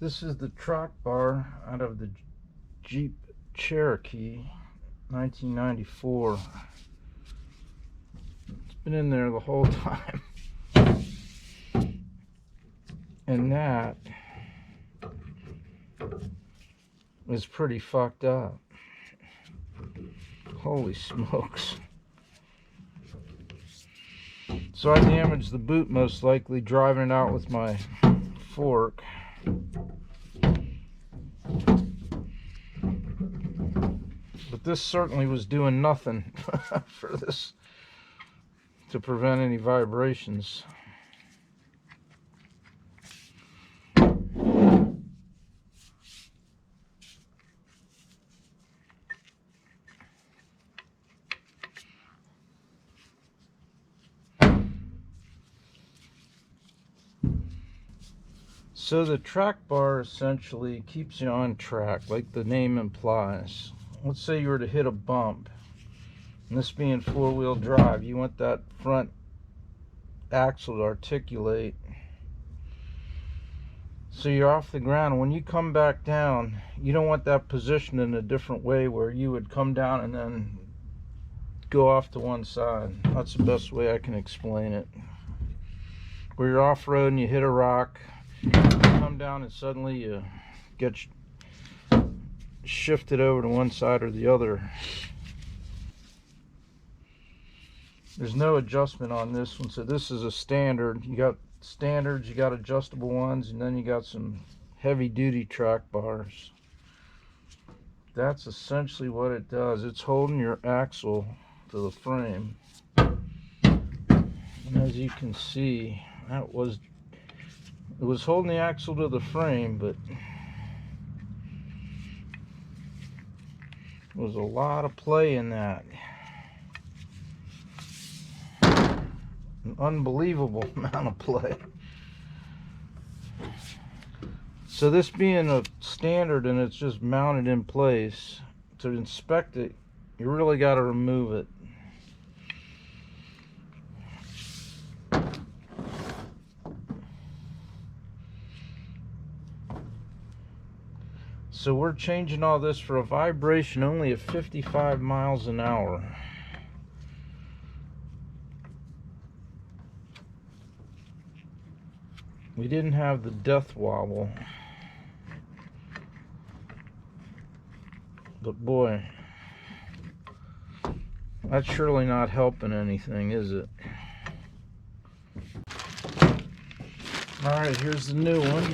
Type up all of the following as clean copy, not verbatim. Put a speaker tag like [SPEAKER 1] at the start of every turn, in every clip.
[SPEAKER 1] This is the track bar out of the Jeep Cherokee 1994. It's been in there the whole time. And that is pretty fucked up. Holy smokes. So I damaged the boot, most likely driving it out with my fork. But this certainly was doing nothing for this to prevent any vibrations. So the track bar essentially keeps you on track, like the name implies. Let's say you were to hit a bump, and this being four-wheel drive, you want that front axle to articulate so you're off the ground. When you come back down, you don't want that positioned in a different way where you would come down and then go off to one side. That's the best way I can explain it. Where you're off-road and you hit a rock, come down and suddenly you get shifted over to one side or the other. There's no adjustment on this one, so this is a standard. You got standards, you got adjustable ones, and then you got some heavy-duty track bars. That's essentially what it does. It's holding your axle to the frame, and as you can see, it was holding the axle to the frame, but there was a lot of play in that. An unbelievable amount of play. So this being a standard and it's just mounted in place, to inspect it, you really got to remove it. So we're changing all this for a vibration only of 55 miles an hour. We didn't have the death wobble, but boy, that's surely not helping anything, is it? Alright, here's the new one.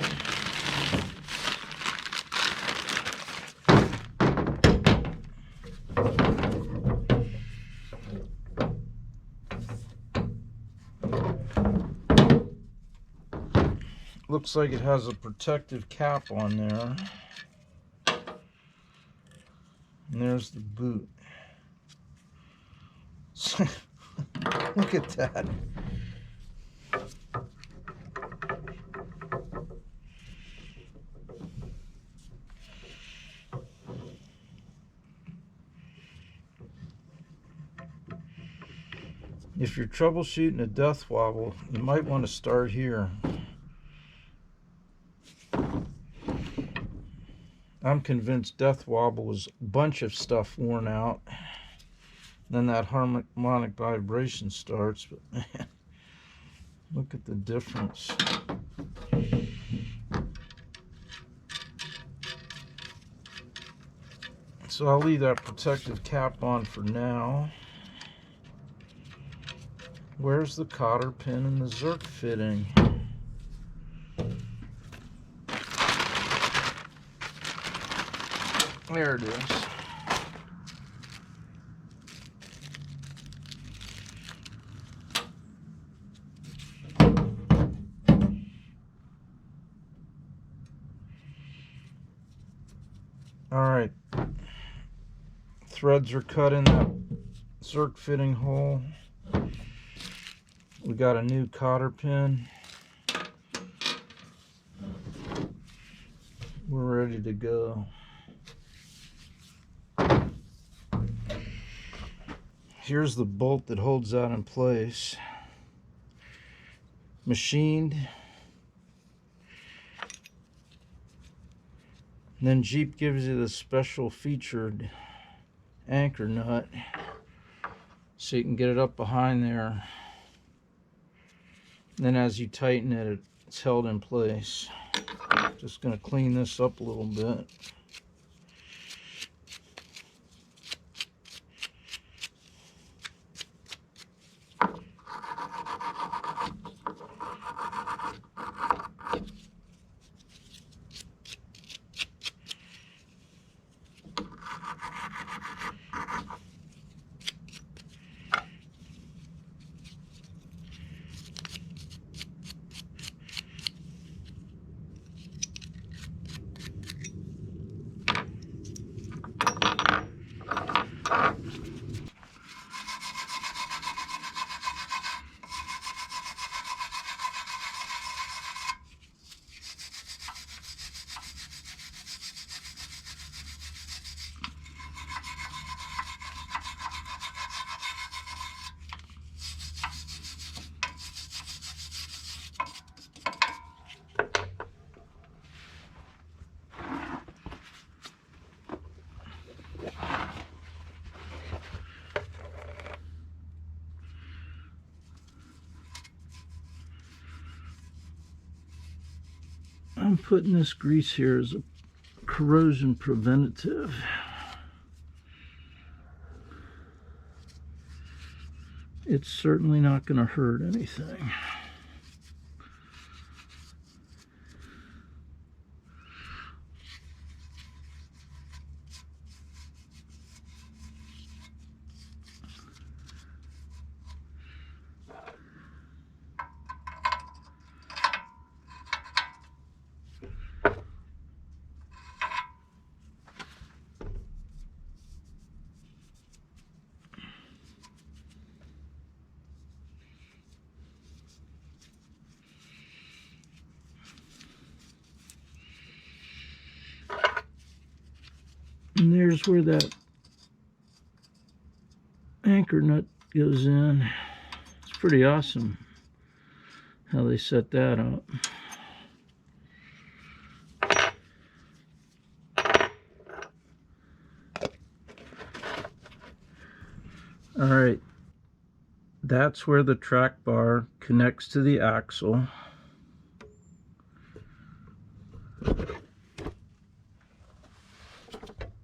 [SPEAKER 1] Looks like it has a protective cap on there. And there's the boot. Look at that. If you're troubleshooting a death wobble, you might want to start here. I'm convinced death wobble was a bunch of stuff worn out. Then that harmonic vibration starts, but man, look at the difference. So I'll leave that protective cap on for now. Where's the cotter pin and the Zerk fitting? There it is. Alright. Threads are cut in that Zerk fitting hole. We got a new cotter pin. We're ready to go. Here's the bolt that holds that in place. Machined. And then Jeep gives you this special featured anchor nut so you can get it up behind there. And then as you tighten it, it's held in place. Just going to clean this up a little bit. I'm putting this grease here as a corrosion preventative. It's certainly not going to hurt anything. And there's where that anchor nut goes in. It's pretty awesome how they set that up. All right, that's where the track bar connects to the axle.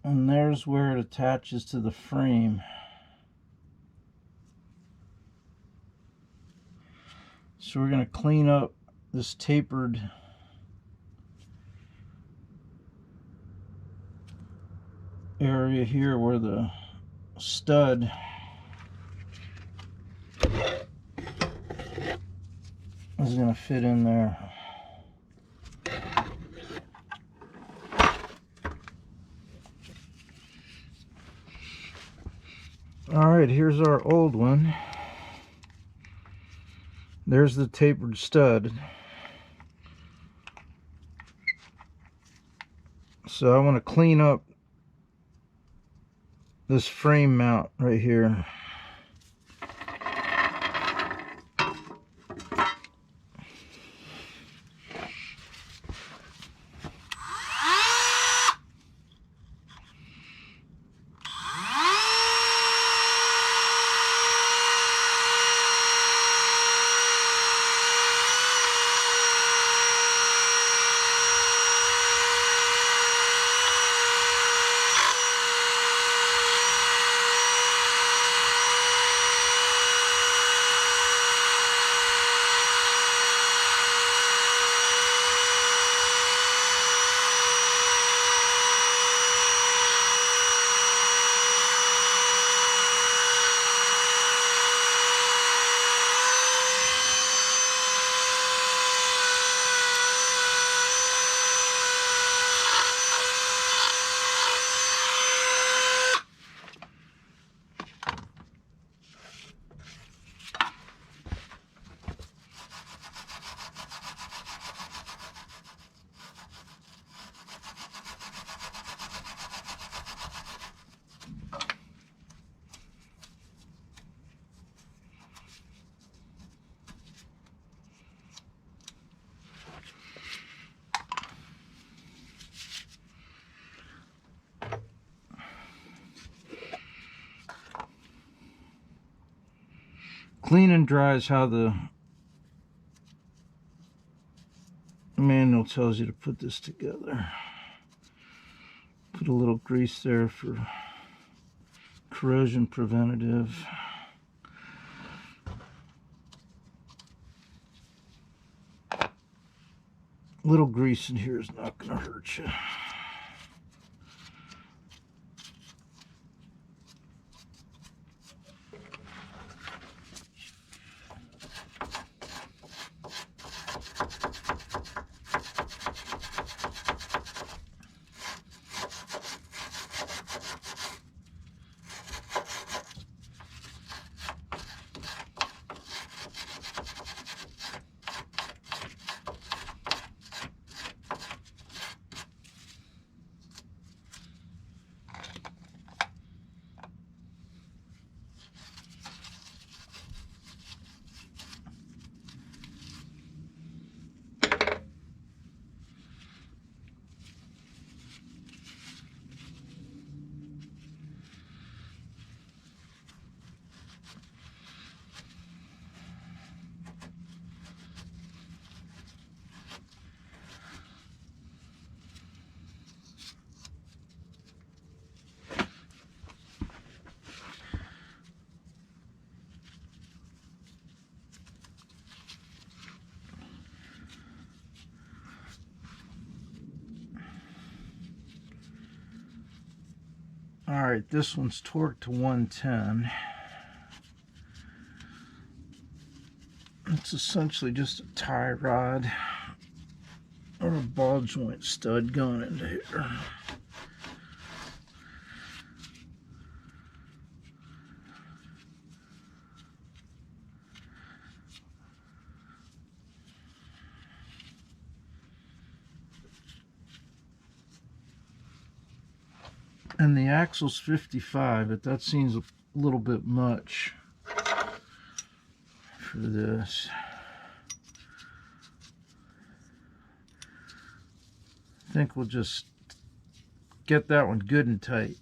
[SPEAKER 1] And there's where it attaches to the frame. So we're going to clean up this tapered area here where the stud is going to fit in there. Alright, here's our old one. There's the tapered stud. So I want to clean up this frame mount right here. Clean and dry is how the manual tells you to put this together. Put a little grease there for corrosion preventative. Little grease in here is not going to hurt you. Alright, this one's torqued to 110. It's essentially just a tie rod or a ball joint stud going into here. And the axle's 55, but that seems a little bit much for this. I think we'll just get that one good and tight.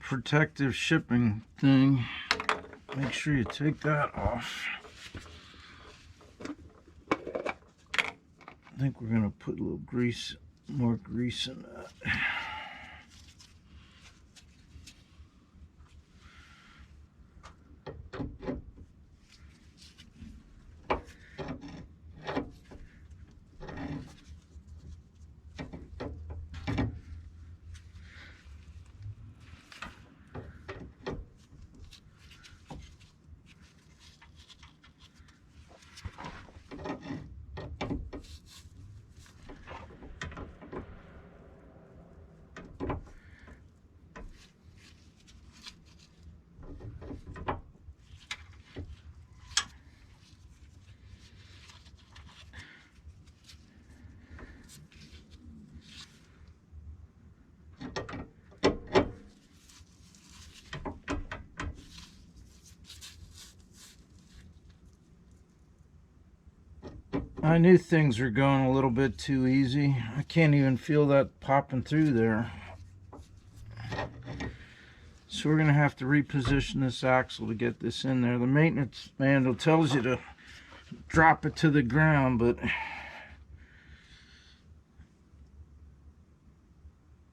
[SPEAKER 1] Protective shipping thing, make sure you take that off. I think we're going to put a little grease, more grease in that. I knew things were going a little bit too easy. I can't even feel that popping through there. So we're going to have to reposition this axle to get this in there. The maintenance manual tells you to drop it to the ground, but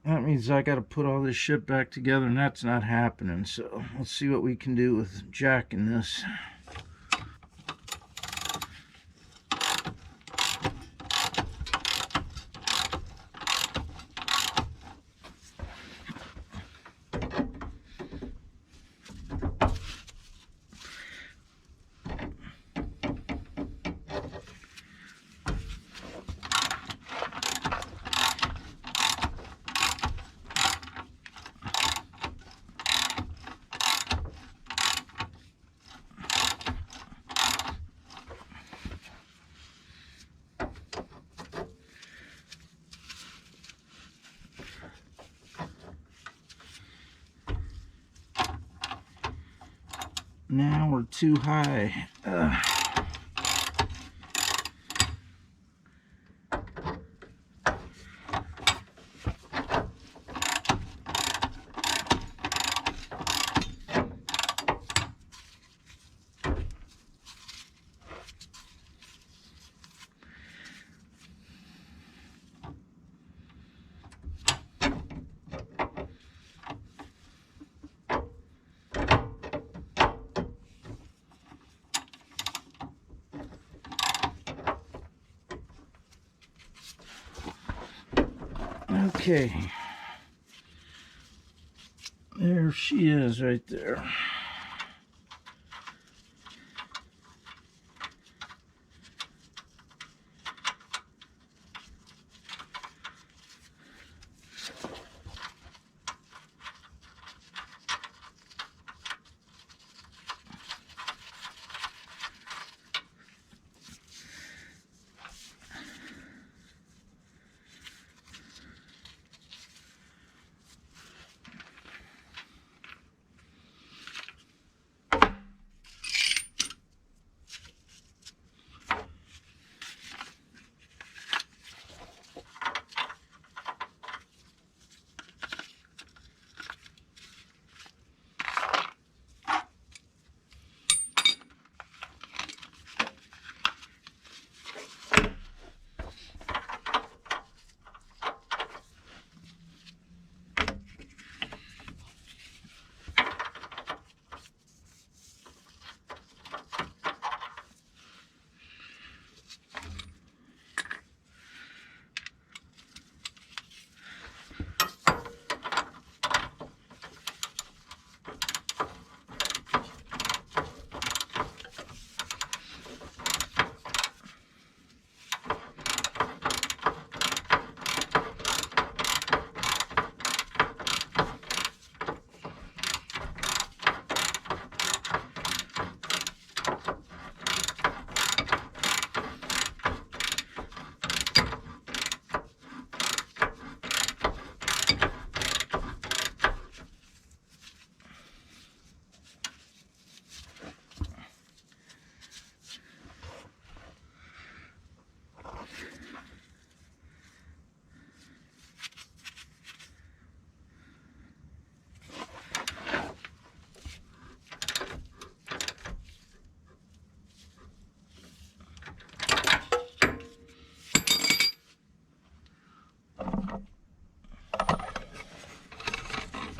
[SPEAKER 1] that means I got to put all this shit back together, and that's not happening. So let's see what we can do with jacking this. Now we're too high. Okay, there she is right there.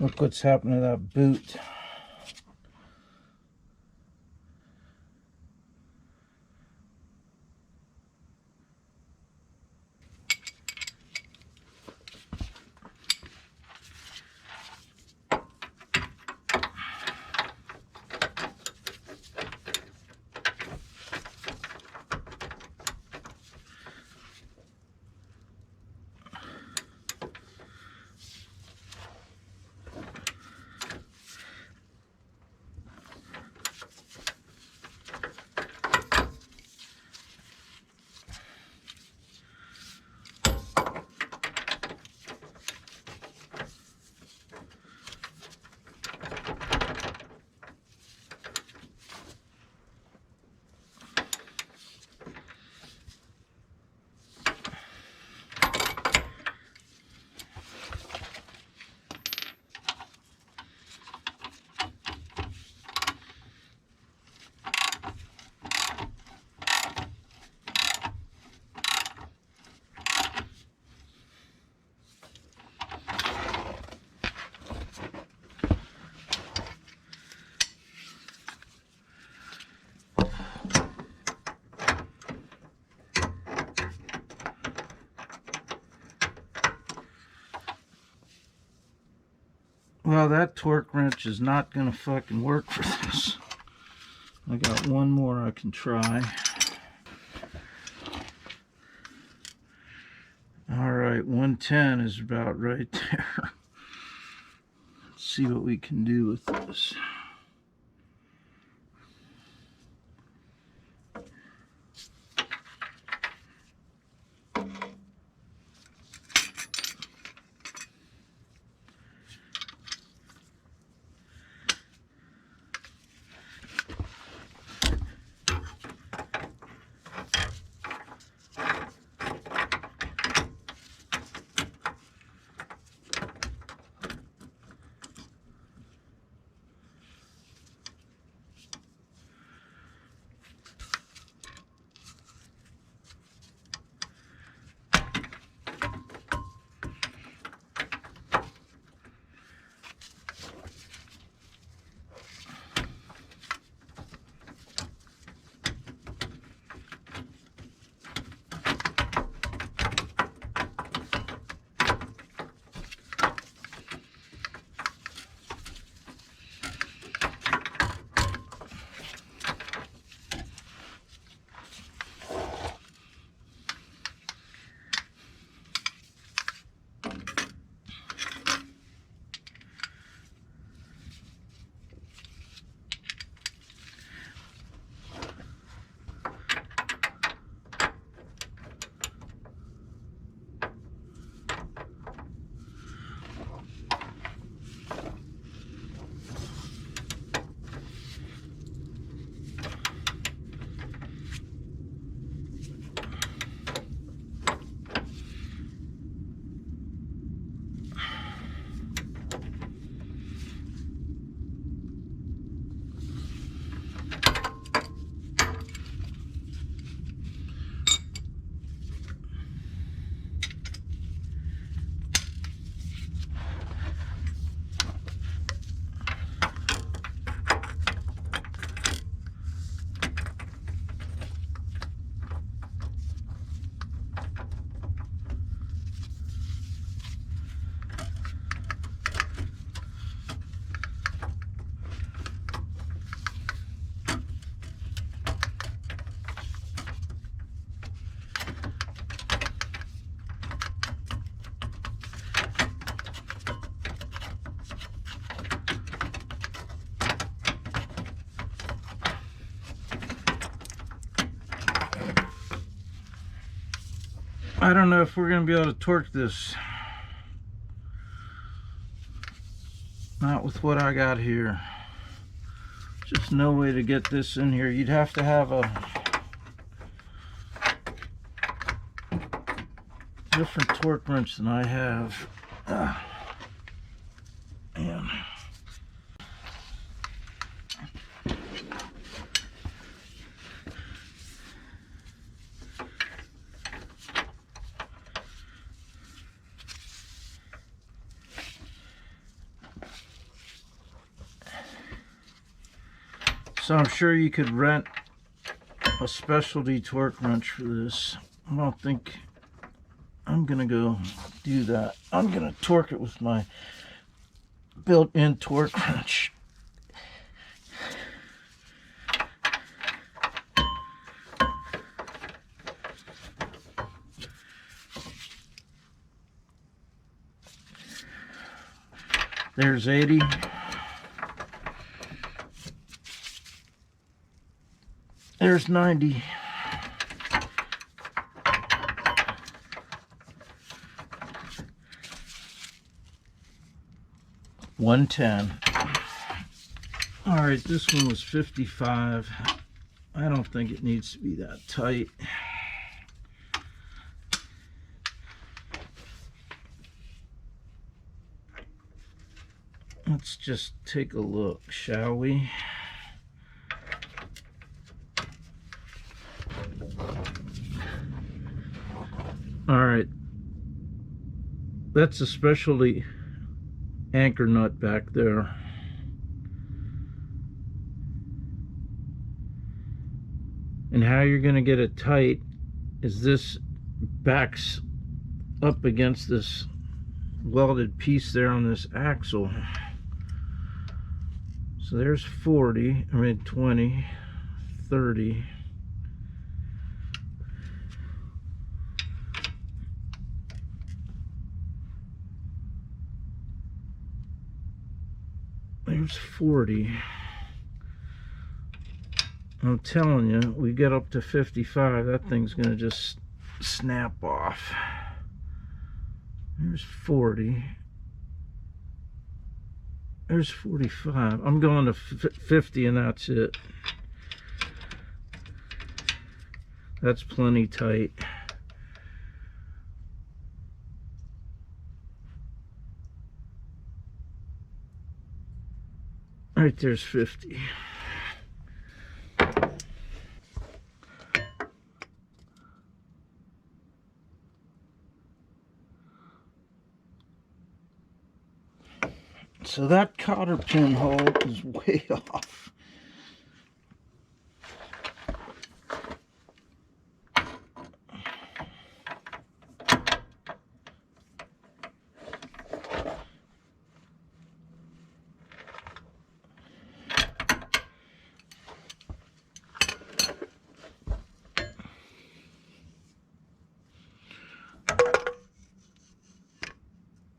[SPEAKER 1] Look what's happened to that boot. Well, that torque wrench is not gonna fucking work for this. I got one more I can try. All right, 110 is about right there. Let's see what we can do with this. I don't know if we're going to be able to torque this. Not with what I got here. Just no way to get this in here. You'd have to have a different torque wrench than I have. Man. So I'm sure you could rent a specialty torque wrench for this. I don't think I'm gonna go do that. I'm gonna torque it with my built-in torque wrench. There's 80. There's 90. $110. All right, this one was 55. I don't think it needs to be that tight. Let's just take a look, shall we? All right, that's a specialty anchor nut back there. And how you're going to get it tight is this backs up against this welded piece there on this axle. So there's 40, 20, 30. There's 40. I'm telling you, we get up to 55, that thing's gonna just snap off. There's 40. There's 45. I'm going to 50 and that's it. That's plenty tight. Right there's 50. So that cotter pin hole is way off.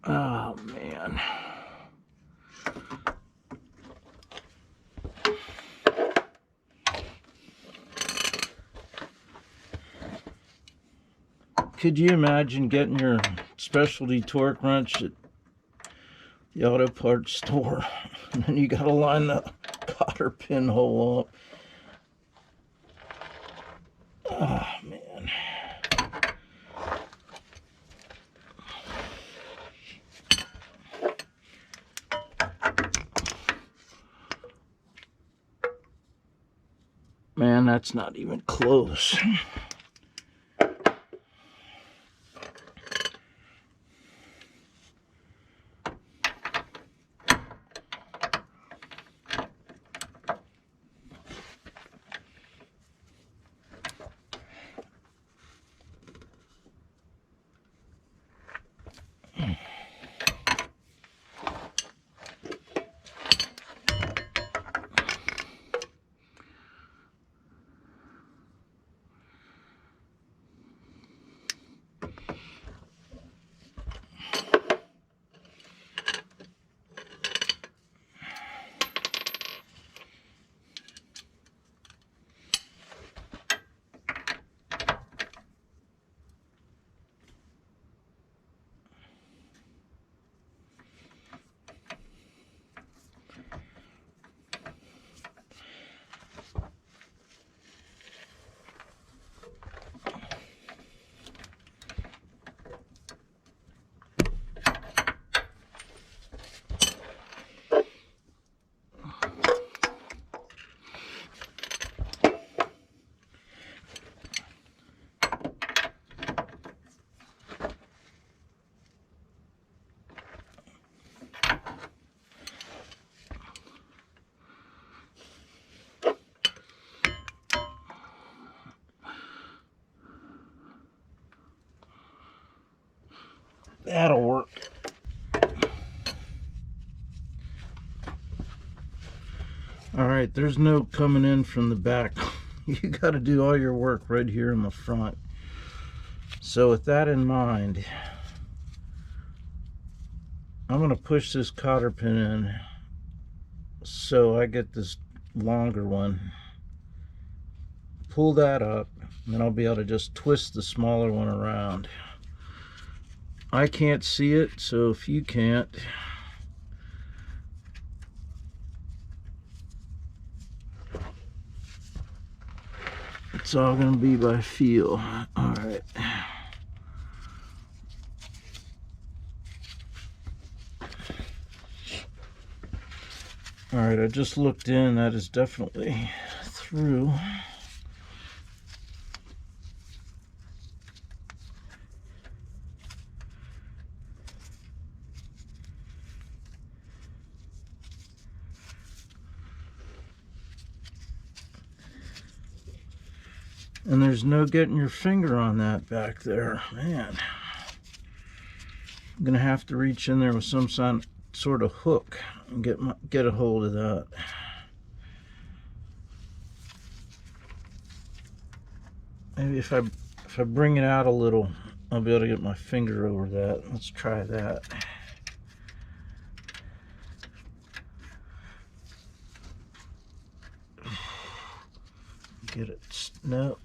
[SPEAKER 1] Oh man. Could you imagine getting your specialty torque wrench at the auto parts store and then you gotta line the cotter pin hole up? Oh man. Man, that's not even close. That'll work. Alright, there's no coming in from the back. You got to do all your work right here in the front. So with that in mind, I'm going to push this cotter pin in so I get this longer one. Pull that up, and then I'll be able to just twist the smaller one around. I can't see it, so if you can't, it's all going to be by feel. All right. All right, I just looked in. That is definitely through. And there's no getting your finger on that back there. Man, I'm gonna have to reach in there with some sort of hook and get a hold of that. Maybe if I bring it out a little, I'll be able to get my finger over that. Let's try that. Get it. No.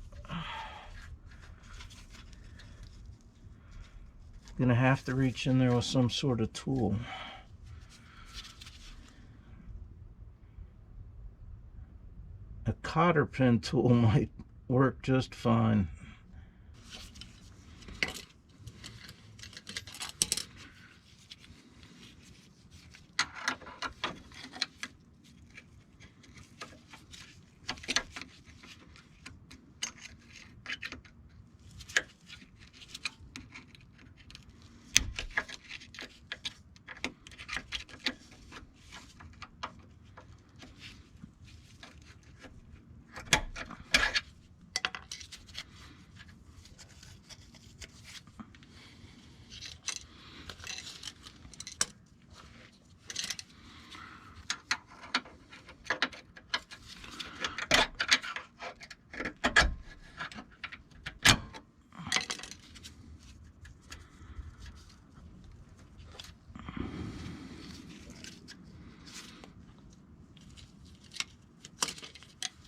[SPEAKER 1] Gonna have to reach in there with some sort of tool. A Cotter Pin Tool might work just fine.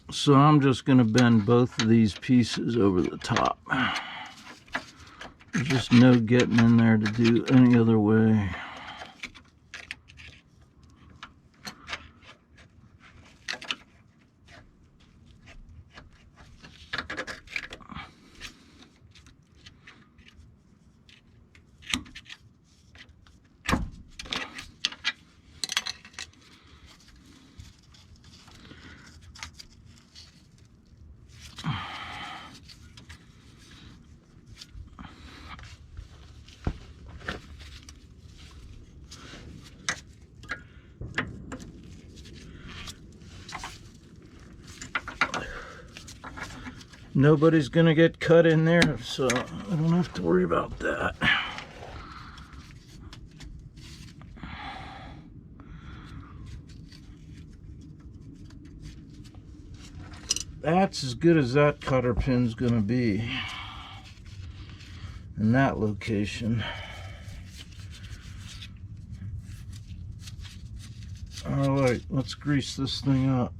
[SPEAKER 1] So I'm just going to bend both of these pieces over the top. There's just no getting in there to do any other way. Nobody's gonna get cut in there, so I don't have to worry about that. That's as good as that cutter pin's gonna be in that location. All right, let's grease this thing up.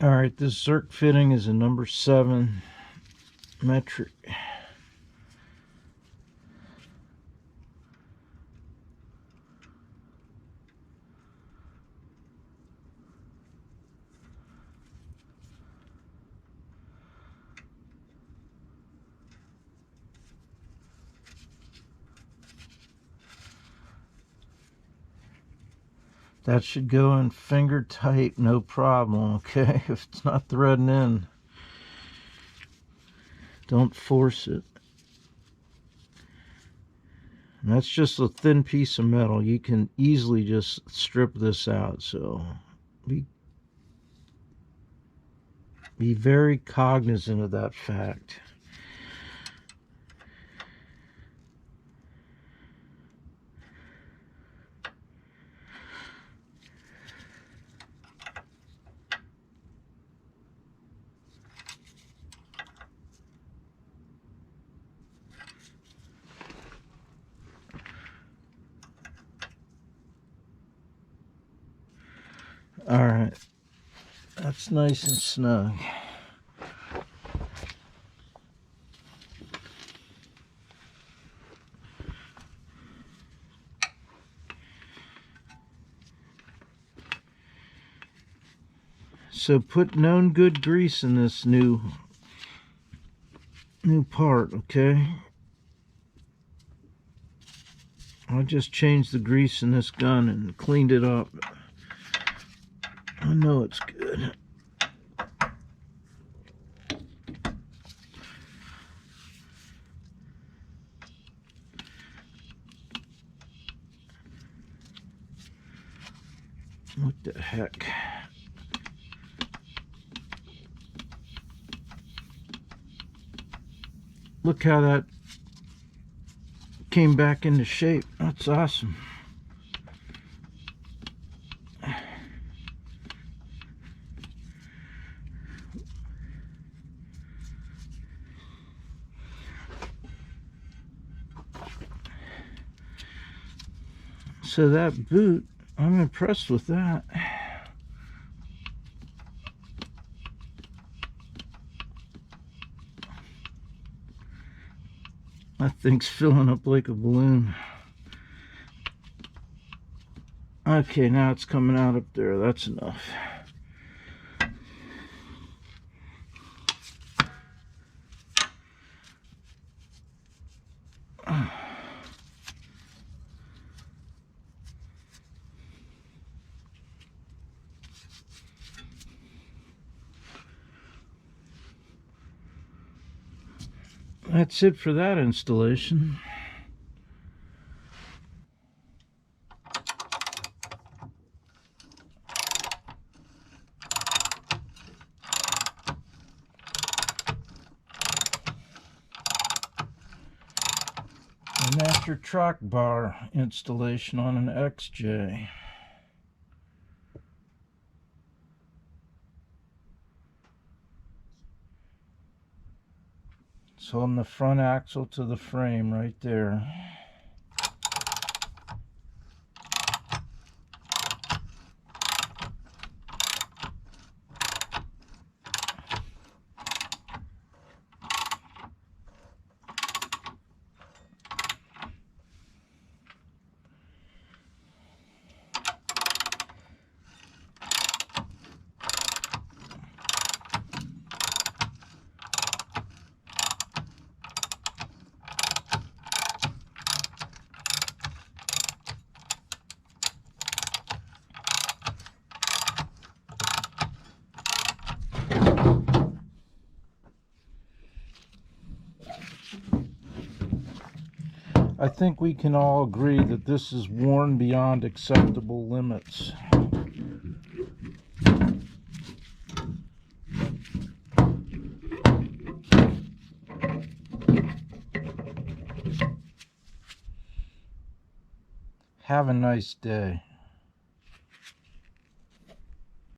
[SPEAKER 1] All right, this Zerk fitting is a number 7 metric. That should go in finger tight, no problem, okay? If it's not threading in, don't force it. And that's just a thin piece of metal. You can easily just strip this out, so be very cognizant of that fact. All right, that's nice and snug. So put known good grease in this new part, okay? I just changed the grease in this gun and cleaned it up. I know it's good. What the heck? Look how that came back into shape. That's awesome. So that boot, I'm impressed with that. That thing's filling up like a balloon. Okay, now it's coming out up there. That's enough. That's it for that installation. A master track bar installation on an XJ. It's holding the front axle to the frame right there. I think we can all agree that this is worn beyond acceptable limits. Have a nice day.